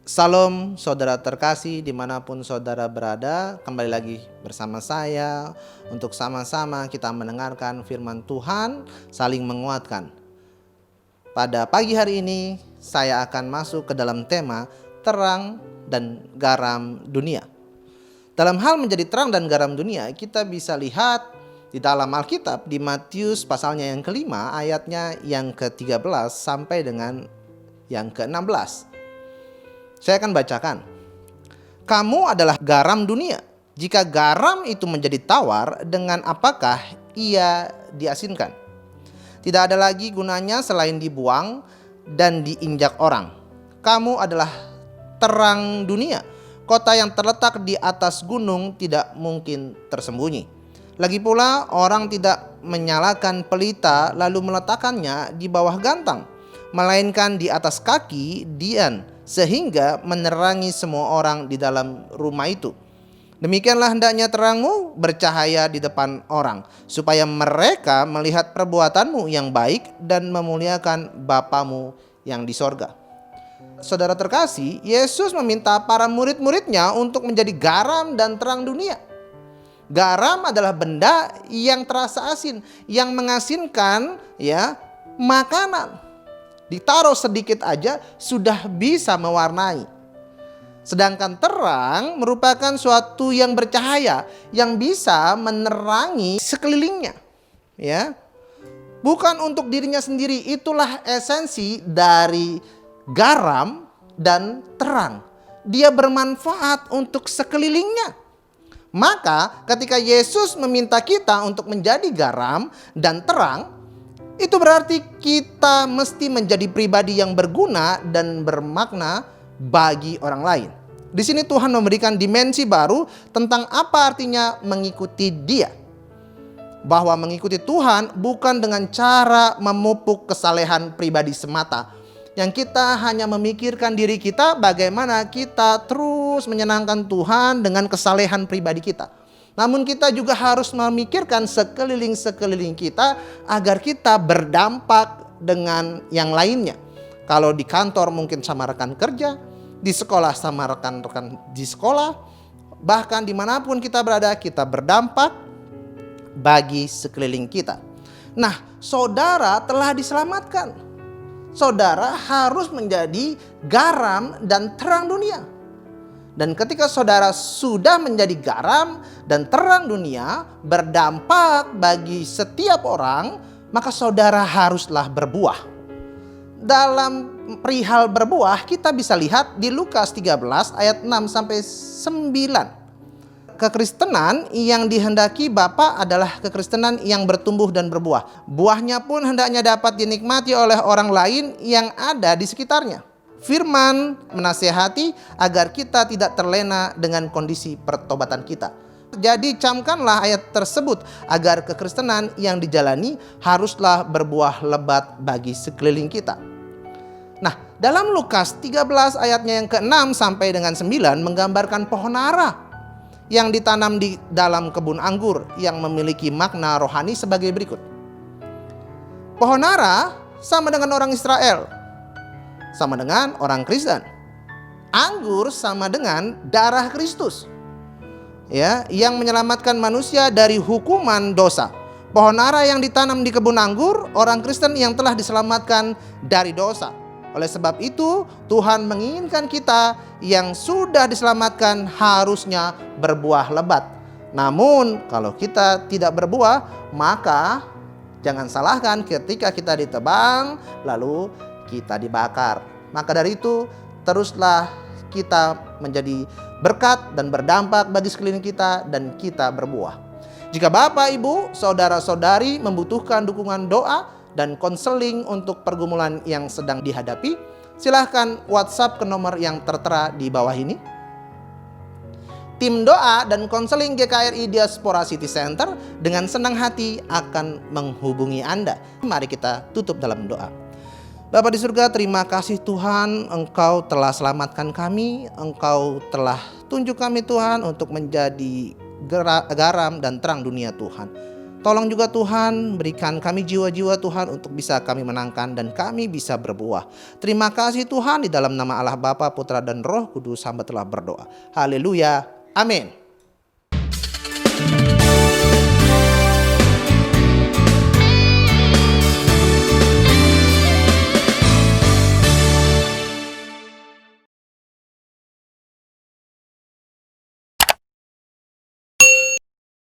Salam saudara terkasih dimanapun saudara berada. Kembali lagi bersama saya untuk sama-sama kita mendengarkan firman Tuhan, saling menguatkan. Pada pagi hari ini saya akan masuk ke dalam tema terang dan garam dunia. Dalam hal menjadi terang dan garam dunia, kita bisa lihat di dalam Alkitab di Matius pasalnya yang kelima ayatnya yang ke-13 sampai dengan yang ke-16. Saya akan bacakan. Kamu adalah garam dunia. Jika garam itu menjadi tawar, dengan apakah ia diasinkan? Tidak ada lagi gunanya selain dibuang dan diinjak orang. Kamu adalah terang dunia. Kota yang terletak di atas gunung tidak mungkin tersembunyi. Lagi pula orang tidak menyalakan pelita lalu meletakkannya di bawah gantang, melainkan di atas kaki dian, sehingga menerangi semua orang di dalam rumah itu. Demikianlah hendaknya terangmu bercahaya di depan orang, supaya mereka melihat perbuatanmu yang baik dan memuliakan Bapamu yang di sorga. Saudara terkasih, Yesus meminta para murid-muridnya untuk menjadi garam dan terang dunia. Garam adalah benda yang terasa asin, yang mengasinkan makanan. Ditaruh sedikit aja sudah bisa mewarnai. Sedangkan terang merupakan suatu yang bercahaya, yang bisa menerangi sekelilingnya. Bukan untuk dirinya sendiri, itulah esensi dari garam dan terang. Dia bermanfaat untuk sekelilingnya. Maka ketika Yesus meminta kita untuk menjadi garam dan terang, itu berarti kita mesti menjadi pribadi yang berguna dan bermakna bagi orang lain. Di sini Tuhan memberikan dimensi baru tentang apa artinya mengikuti Dia. Bahwa mengikuti Tuhan bukan dengan cara memupuk kesalehan pribadi semata, yang kita hanya memikirkan diri kita bagaimana kita terus menyenangkan Tuhan dengan kesalehan pribadi kita. Namun kita juga harus memikirkan sekeliling-sekeliling kita agar kita berdampak dengan yang lainnya. Kalau di kantor mungkin sama rekan kerja, di sekolah sama rekan-rekan di sekolah, bahkan dimanapun kita berada kita berdampak bagi sekeliling kita. Nah, saudara telah diselamatkan. Saudara harus menjadi garam dan terang dunia. Dan ketika saudara sudah menjadi garam dan terang dunia, berdampak bagi setiap orang, maka saudara haruslah berbuah. Dalam perihal berbuah, kita bisa lihat di Lukas 13 ayat 6 sampai 9. Kekristenan yang dihendaki Bapa adalah kekristenan yang bertumbuh dan berbuah. Buahnya pun hendaknya dapat dinikmati oleh orang lain yang ada di sekitarnya. Firman menasihati agar kita tidak terlena dengan kondisi pertobatan kita. Jadi camkanlah ayat tersebut agar kekristenan yang dijalani haruslah berbuah lebat bagi sekeliling kita. Nah, dalam Lukas 13 ayatnya yang ke-6 sampai dengan 9 menggambarkan pohon ara yang ditanam di dalam kebun anggur yang memiliki makna rohani sebagai berikut. Pohon ara sama dengan orang Israel, sama dengan orang Kristen. Anggur sama dengan darah Kristus, yang menyelamatkan manusia dari hukuman dosa. Pohon ara yang ditanam di kebun anggur, orang Kristen yang telah diselamatkan dari dosa. Oleh sebab itu, Tuhan menginginkan kita yang sudah diselamatkan harusnya berbuah lebat. Namun, kalau kita tidak berbuah, maka jangan salahkan ketika kita ditebang, lalu kita dibakar. Maka dari itu teruslah kita menjadi berkat dan berdampak bagi sekeliling kita dan kita berbuah. Jika Bapak, Ibu, saudara-saudari membutuhkan dukungan doa dan konseling untuk pergumulan yang sedang dihadapi, silahkan WhatsApp ke nomor yang tertera di bawah ini. Tim doa dan konseling GKRI Diaspora City Center dengan senang hati akan menghubungi Anda. Mari kita tutup dalam doa. Bapa di surga, terima kasih Tuhan, Engkau telah selamatkan kami, Engkau telah tunjuk kami Tuhan untuk menjadi garam dan terang dunia Tuhan. Tolong juga Tuhan, berikan kami jiwa-jiwa Tuhan untuk bisa kami menangkan dan kami bisa berbuah. Terima kasih Tuhan, di dalam nama Allah Bapa, Putra dan Roh Kudus hamba telah berdoa. Haleluya. Amin.